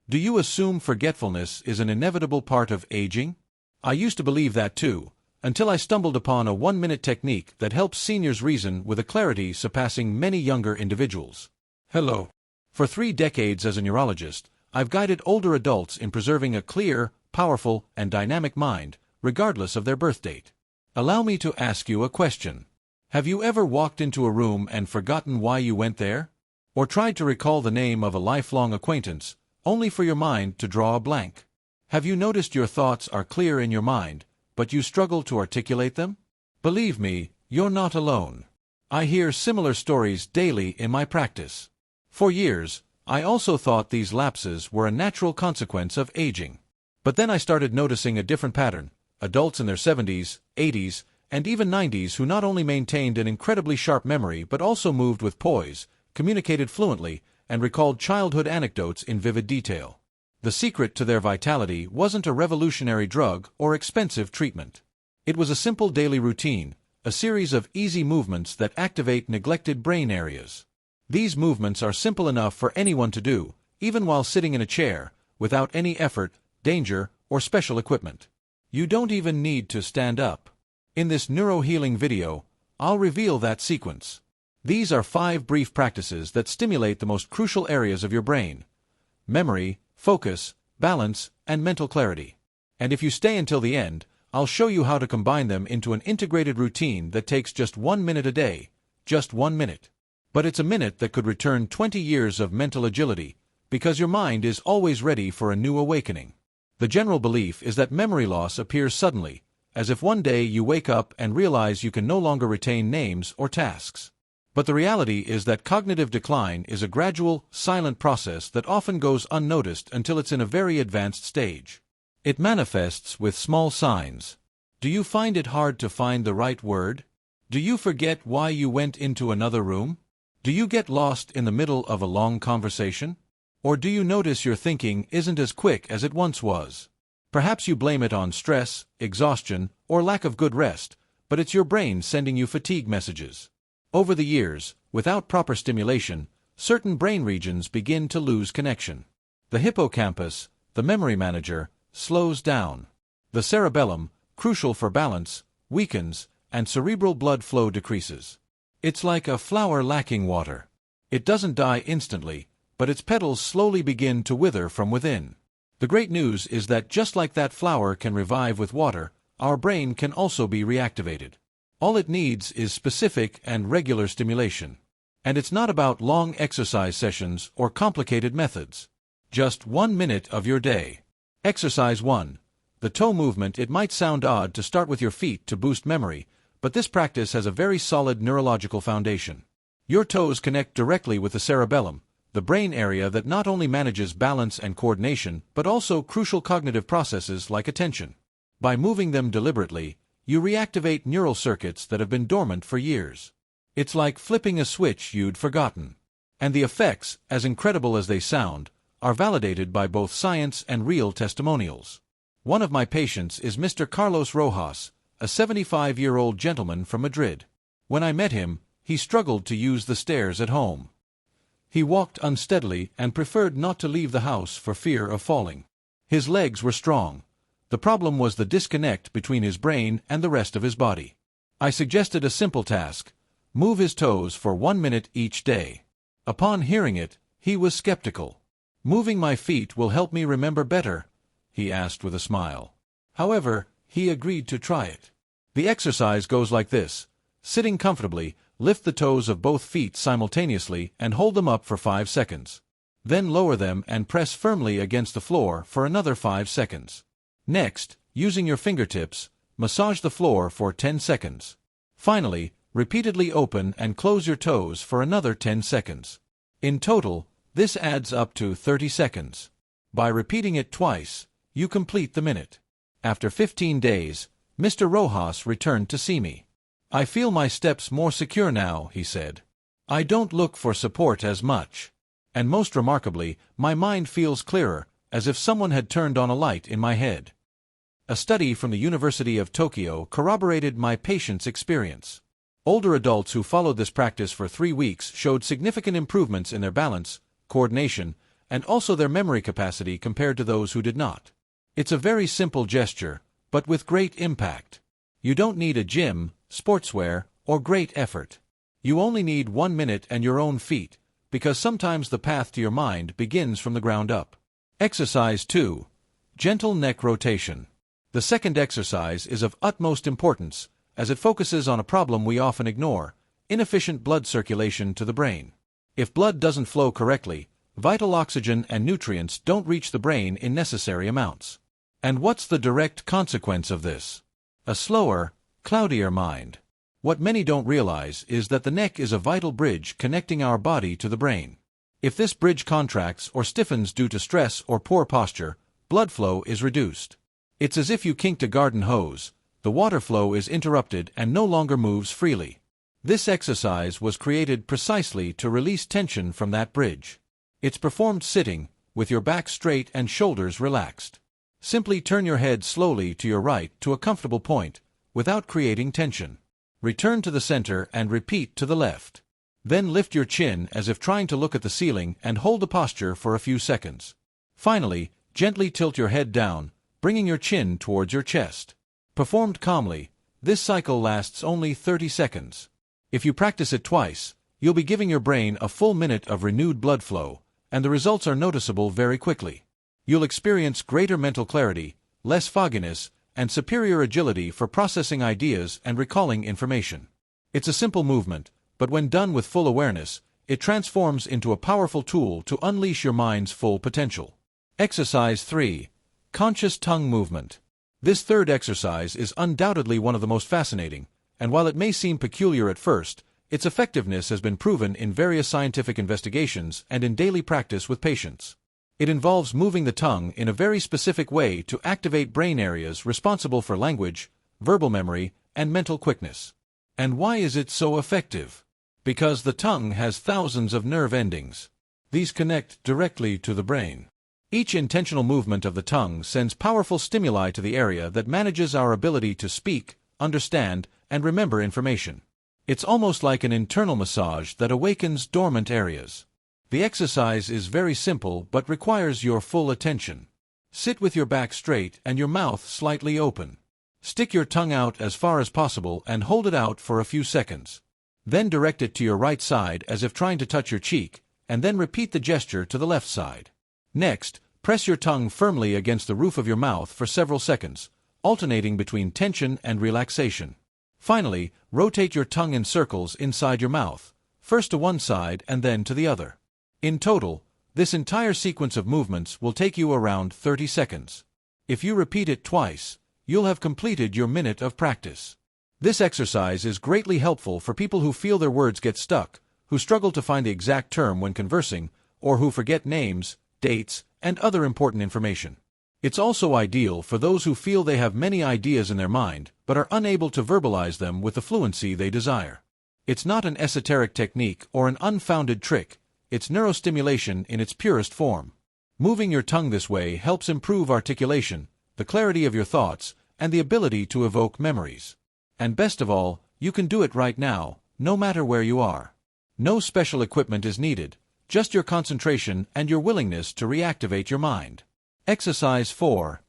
Do you assume forgetfulness is an inevitable part of aging? I used to believe that too, until I stumbled upon a 1-minute technique that helps seniors reason with a clarity surpassing many younger individuals. Hello. For 3 decades as a neurologist, I've guided older adults in preserving a clear, powerful, and dynamic mind, regardless of their birth date. Allow me to ask you a question. Have you ever walked into a room and forgotten why you went there? Or tried to recall the name of a lifelong acquaintance, only for your mind to draw a blank? Have you noticed your thoughts are clear in your mind, but you struggle to articulate them? Believe me, you're not alone. I hear similar stories daily in my practice. For years, I also thought these lapses were a natural consequence of aging. But then I started noticing a different pattern: adults in their 70s, 80s, and even 90s who not only maintained an incredibly sharp memory but also moved with poise, communicated fluently, and recalled childhood anecdotes in vivid detail. The secret to their vitality wasn't a revolutionary drug or expensive treatment. It was a simple daily routine, a series of easy movements that activate neglected brain areas. These movements are simple enough for anyone to do, even while sitting in a chair, without any effort, danger, or special equipment. You don't even need to stand up. In this neurohealing video, I'll reveal that sequence. These are 5 brief practices that stimulate the most crucial areas of your brain: memory, focus, balance, and mental clarity. And if you stay until the end, I'll show you how to combine them into an integrated routine that takes just 1 minute a day. Just 1 minute. But it's a minute that could return 20 years of mental agility, because your mind is always ready for a new awakening. The general belief is that memory loss appears suddenly, as if one day you wake up and realize you can no longer retain names or tasks. But the reality is that cognitive decline is a gradual, silent process that often goes unnoticed until it's in a very advanced stage. It manifests with small signs. Do you find it hard to find the right word? Do you forget why you went into another room? Do you get lost in the middle of a long conversation? Or do you notice your thinking isn't as quick as it once was? Perhaps you blame it on stress, exhaustion, or lack of good rest, but it's your brain sending you fatigue messages. Over the years, without proper stimulation, certain brain regions begin to lose connection. The hippocampus, the memory manager, slows down. The cerebellum, crucial for balance, weakens, and cerebral blood flow decreases. It's like a flower lacking water. It doesn't die instantly, but its petals slowly begin to wither from within. The great news is that just like that flower can revive with water, our brain can also be reactivated. All it needs is specific and regular stimulation. And it's not about long exercise sessions or complicated methods. Just 1 minute of your day. Exercise 1. The toe movement. It might sound odd to start with your feet to boost memory, but this practice has a very solid neurological foundation. Your toes connect directly with the cerebellum, the brain area that not only manages balance and coordination but also crucial cognitive processes like attention. By moving them deliberately, you reactivate neural circuits that have been dormant for years. It's like flipping a switch you'd forgotten. And the effects, as incredible as they sound, are validated by both science and real testimonials. One of my patients is Mr. Carlos Rojas, a 75-year-old gentleman from Madrid. When I met him, he struggled to use the stairs at home. He walked unsteadily and preferred not to leave the house for fear of falling. His legs were strong. The problem was the disconnect between his brain and the rest of his body. I suggested a simple task: move his toes for 1 minute each day. Upon hearing it, he was skeptical. "Moving my feet will help me remember better," he asked with a smile. However, he agreed to try it. The exercise goes like this: sitting comfortably, lift the toes of both feet simultaneously and hold them up for 5 seconds. Then lower them and press firmly against the floor for another 5 seconds. Next, using your fingertips, massage the floor for 10 seconds. Finally, repeatedly open and close your toes for another 10 seconds. In total, this adds up to 30 seconds. By repeating it twice, you complete the minute. After 15 days, Mr. Rojas returned to see me. "I feel my steps more secure now," he said. "I don't look for support as much. And most remarkably, my mind feels clearer, as if someone had turned on a light in my head." A study from the University of Tokyo corroborated my patient's experience. Older adults who followed this practice for 3 weeks showed significant improvements in their balance, coordination, and also their memory capacity compared to those who did not. It's a very simple gesture, but with great impact. You don't need a gym, sportswear, or great effort. You only need 1 minute and your own feet, because sometimes the path to your mind begins from the ground up. Exercise 2. Gentle neck rotation. The second exercise is of utmost importance, as it focuses on a problem we often ignore: inefficient blood circulation to the brain. If blood doesn't flow correctly, vital oxygen and nutrients don't reach the brain in necessary amounts. And what's the direct consequence of this? A slower, cloudier mind. What many don't realize is that the neck is a vital bridge connecting our body to the brain. If this bridge contracts or stiffens due to stress or poor posture, blood flow is reduced. It's as if you kinked a garden hose. The water flow is interrupted and no longer moves freely. This exercise was created precisely to release tension from that bridge. It's performed sitting, with your back straight and shoulders relaxed. Simply turn your head slowly to your right to a comfortable point, without creating tension. Return to the center and repeat to the left. Then lift your chin as if trying to look at the ceiling and hold the posture for a few seconds. Finally, gently tilt your head down, bringing your chin towards your chest. Performed calmly, this cycle lasts only 30 seconds. If you practice it twice, you'll be giving your brain a full minute of renewed blood flow, and the results are noticeable very quickly. You'll experience greater mental clarity, less fogginess, and superior agility for processing ideas and recalling information. It's a simple movement, but when done with full awareness, it transforms into a powerful tool to unleash your mind's full potential. Exercise 3. Conscious tongue movement. This third exercise is undoubtedly one of the most fascinating, and while it may seem peculiar at first, its effectiveness has been proven in various scientific investigations and in daily practice with patients. It involves moving the tongue in a very specific way to activate brain areas responsible for language, verbal memory, and mental quickness. And why is it so effective? Because the tongue has thousands of nerve endings. These connect directly to the brain. Each intentional movement of the tongue sends powerful stimuli to the area that manages our ability to speak, understand, and remember information. It's almost like an internal massage that awakens dormant areas. The exercise is very simple but requires your full attention. Sit with your back straight and your mouth slightly open. Stick your tongue out as far as possible and hold it out for a few seconds. Then direct it to your right side as if trying to touch your cheek, and then repeat the gesture to the left side. Next, press your tongue firmly against the roof of your mouth for several seconds, alternating between tension and relaxation. Finally, rotate your tongue in circles inside your mouth, first to one side and then to the other. In total, this entire sequence of movements will take you around 30 seconds. If you repeat it twice, you'll have completed your minute of practice. This exercise is greatly helpful for people who feel their words get stuck, who struggle to find the exact term when conversing, or who forget names, dates, and other important information. It's also ideal for those who feel they have many ideas in their mind, but are unable to verbalize them with the fluency they desire. It's not an esoteric technique or an unfounded trick. It's neurostimulation in its purest form. Moving your tongue this way helps improve articulation, the clarity of your thoughts, and the ability to evoke memories. And best of all, you can do it right now, no matter where you are. No special equipment is needed, just your concentration and your willingness to reactivate your mind. Exercise 4.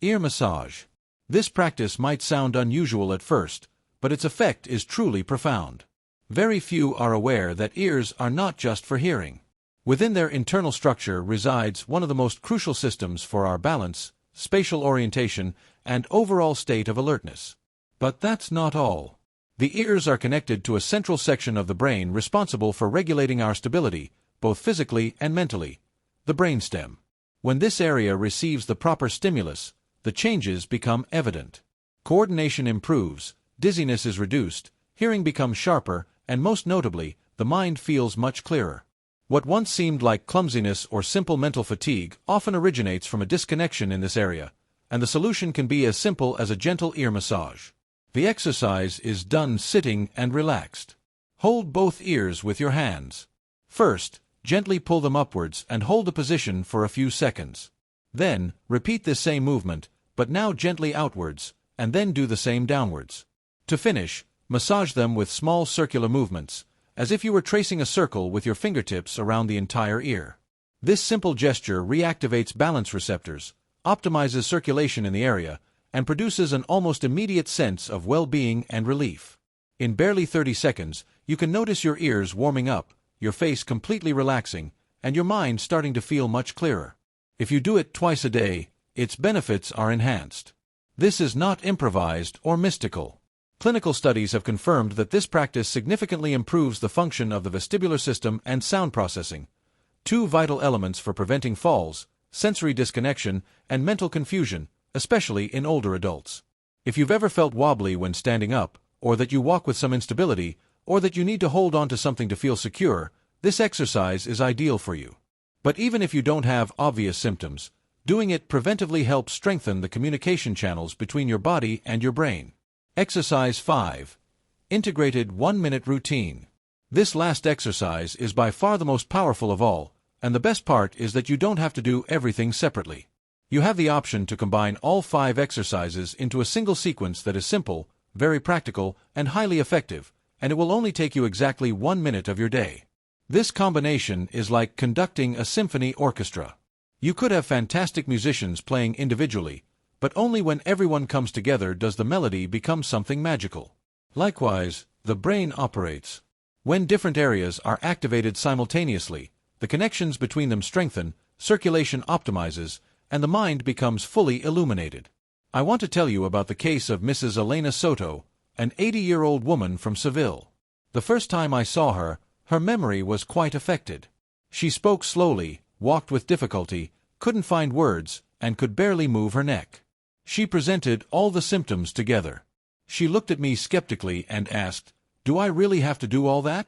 Ear massage. This practice might sound unusual at first, but its effect is truly profound. Very few are aware that ears are not just for hearing. Within their internal structure resides one of the most crucial systems for our balance, spatial orientation, and overall state of alertness. But that's not all. The ears are connected to a central section of the brain responsible for regulating our stability, both physically and mentally, the brainstem. When this area receives the proper stimulus, the changes become evident. Coordination improves, dizziness is reduced, hearing becomes sharper, and most notably, the mind feels much clearer. What once seemed like clumsiness or simple mental fatigue often originates from a disconnection in this area, and the solution can be as simple as a gentle ear massage. The exercise is done sitting and relaxed. Hold both ears with your hands. First, gently pull them upwards and hold the position for a few seconds. Then, repeat this same movement, but now gently outwards, and then do the same downwards. To finish, massage them with small circular movements, as if you were tracing a circle with your fingertips around the entire ear. This simple gesture reactivates balance receptors, optimizes circulation in the area, and produces an almost immediate sense of well-being and relief. In barely 30 seconds, you can notice your ears warming up, your face completely relaxing, and your mind starting to feel much clearer. If you do it twice a day, its benefits are enhanced. This is not improvised or mystical. Clinical studies have confirmed that this practice significantly improves the function of the vestibular system and sound processing, two vital elements for preventing falls, sensory disconnection, and mental confusion, especially in older adults. If you've ever felt wobbly when standing up, or that you walk with some instability, or that you need to hold on to something to feel secure, this exercise is ideal for you. But even if you don't have obvious symptoms, doing it preventively helps strengthen the communication channels between your body and your brain. Exercise 5. Integrated 1-minute routine. This last exercise is by far the most powerful of all, and the best part is that you don't have to do everything separately. You have the option to combine all 5 exercises into a single sequence that is simple, very practical, and highly effective, and it will only take you exactly 1 minute of your day. This combination is like conducting a symphony orchestra. You could have fantastic musicians playing individually, but only when everyone comes together does the melody become something magical. Likewise, the brain operates. When different areas are activated simultaneously, the connections between them strengthen, circulation optimizes, and the mind becomes fully illuminated. I want to tell you about the case of Mrs. Elena Soto, an 80-year-old woman from Seville. The first time I saw her, her memory was quite affected. She spoke slowly, walked with difficulty, couldn't find words, and could barely move her neck. She presented all the symptoms together. She looked at me skeptically and asked, "Do I really have to do all that?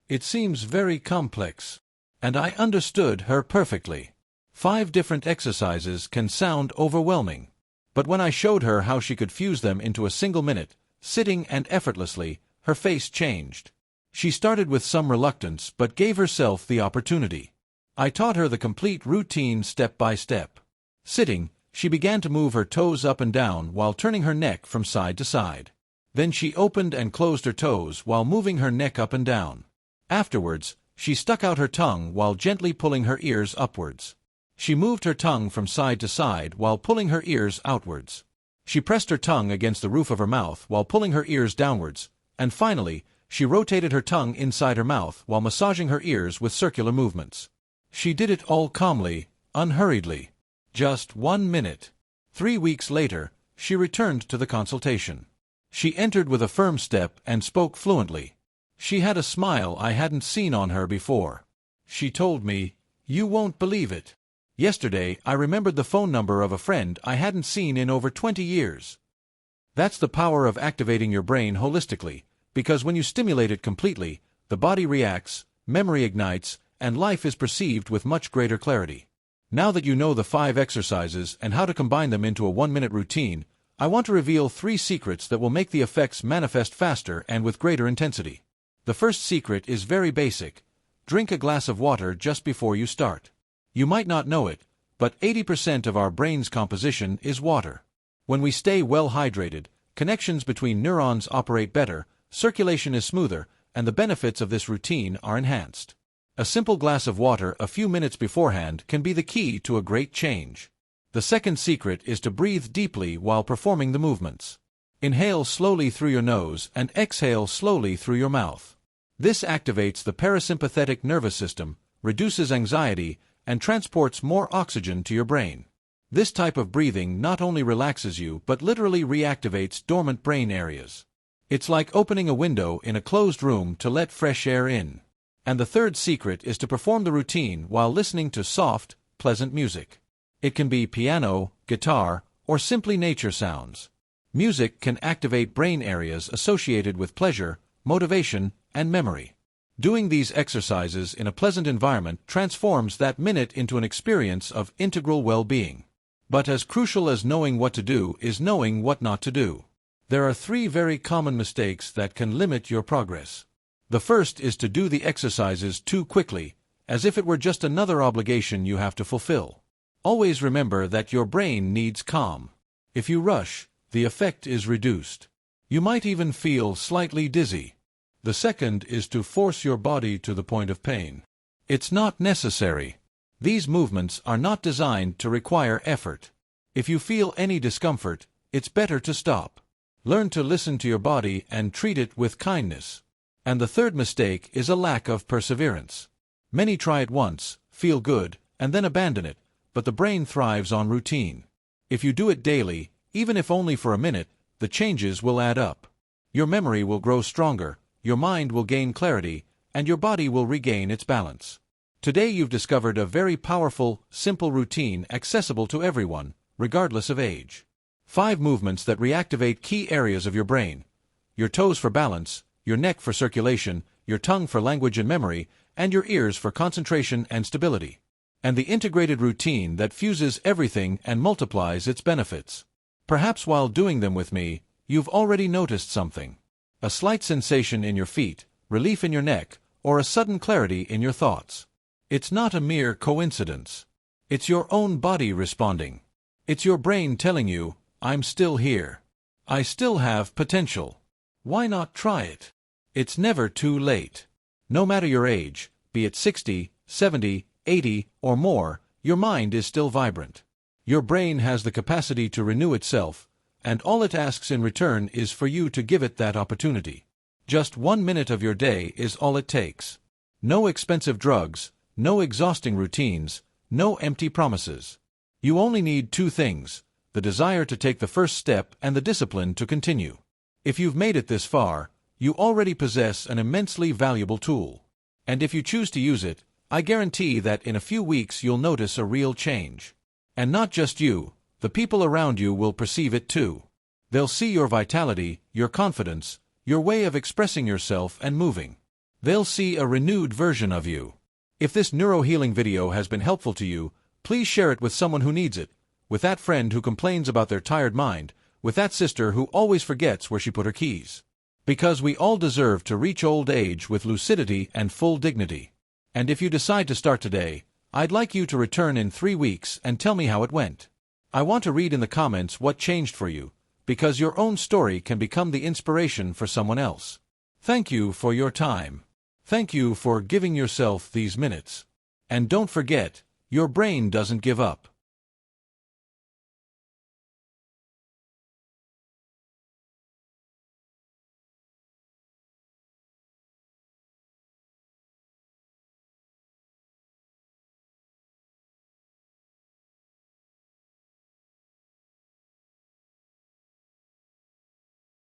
It seems very complex." And I understood her perfectly. 5 different exercises can sound overwhelming. But when I showed her how she could fuse them into a single minute, sitting and effortlessly, her face changed. She started with some reluctance but gave herself the opportunity. I taught her the complete routine step by step. Sitting, she began to move her toes up and down while turning her neck from side to side. Then she opened and closed her toes while moving her neck up and down. Afterwards, she stuck out her tongue while gently pulling her ears upwards. She moved her tongue from side to side while pulling her ears outwards. She pressed her tongue against the roof of her mouth while pulling her ears downwards, and finally, she rotated her tongue inside her mouth while massaging her ears with circular movements. She did it all calmly, unhurriedly. Just 1 minute. 3 weeks later, she returned to the consultation. She entered with a firm step and spoke fluently. She had a smile I hadn't seen on her before. She told me, "You won't believe it. Yesterday, I remembered the phone number of a friend I hadn't seen in over 20 years. That's the power of activating your brain holistically, because when you stimulate it completely, the body reacts, memory ignites, and life is perceived with much greater clarity. Now that you know the 5 exercises and how to combine them into a 1-minute routine, I want to reveal 3 secrets that will make the effects manifest faster and with greater intensity. The first secret is very basic. Drink a glass of water just before you start. You might not know it, but 80% of our brain's composition is water. When we stay well hydrated, connections between neurons operate better, circulation is smoother, and the benefits of this routine are enhanced. A simple glass of water a few minutes beforehand can be the key to a great change. The second secret is to breathe deeply while performing the movements. Inhale slowly through your nose and exhale slowly through your mouth. This activates the parasympathetic nervous system, reduces anxiety, and transports more oxygen to your brain. This type of breathing not only relaxes you but literally reactivates dormant brain areas. It's like opening a window in a closed room to let fresh air in. And the third secret is to perform the routine while listening to soft, pleasant music. It can be piano, guitar, or simply nature sounds. Music can activate brain areas associated with pleasure, motivation, and memory. Doing these exercises in a pleasant environment transforms that minute into an experience of integral well-being. But as crucial as knowing what to do is knowing what not to do. There are 3 very common mistakes that can limit your progress. The first is to do the exercises too quickly, as if it were just another obligation you have to fulfill. Always remember that your brain needs calm. If you rush, the effect is reduced. You might even feel slightly dizzy. The second is to force your body to the point of pain. It's not necessary. These movements are not designed to require effort. If you feel any discomfort, it's better to stop. Learn to listen to your body and treat it with kindness. And the third mistake is a lack of perseverance. Many try it once, feel good, and then abandon it, but the brain thrives on routine. If you do it daily, even if only for a minute, the changes will add up. Your memory will grow stronger, your mind will gain clarity, and your body will regain its balance. Today you've discovered a very powerful, simple routine accessible to everyone, regardless of age. 5 movements that reactivate key areas of your brain. Your toes for balance, your neck for circulation, your tongue for language and memory, and your ears for concentration and stability. And the integrated routine that fuses everything and multiplies its benefits. Perhaps while doing them with me, you've already noticed something. A slight sensation in your feet, relief in your neck, or a sudden clarity in your thoughts. It's not a mere coincidence. It's your own body responding. It's your brain telling you, I'm still here. I still have potential. Why not try it? It's never too late. No matter your age, be it 60, 70, 80, or more, your mind is still vibrant. Your brain has the capacity to renew itself, and all it asks in return is for you to give it that opportunity. Just 1 minute of your day is all it takes. No expensive drugs, no exhausting routines, no empty promises. You only need 2 things: the desire to take the first step and the discipline to continue. If you've made it this far, you already possess an immensely valuable tool. And if you choose to use it, I guarantee that in a few weeks you'll notice a real change. And not just you, the people around you will perceive it too. They'll see your vitality, your confidence, your way of expressing yourself and moving. They'll see a renewed version of you. If this neurohealing video has been helpful to you, please share it with someone who needs it, with that friend who complains about their tired mind, with that sister who always forgets where she put her keys. Because we all deserve to reach old age with lucidity and full dignity. And if you decide to start today, I'd like you to return in 3 weeks and tell me how it went. I want to read in the comments what changed for you, because your own story can become the inspiration for someone else. Thank you for your time. Thank you for giving yourself these minutes. And don't forget, your brain doesn't give up.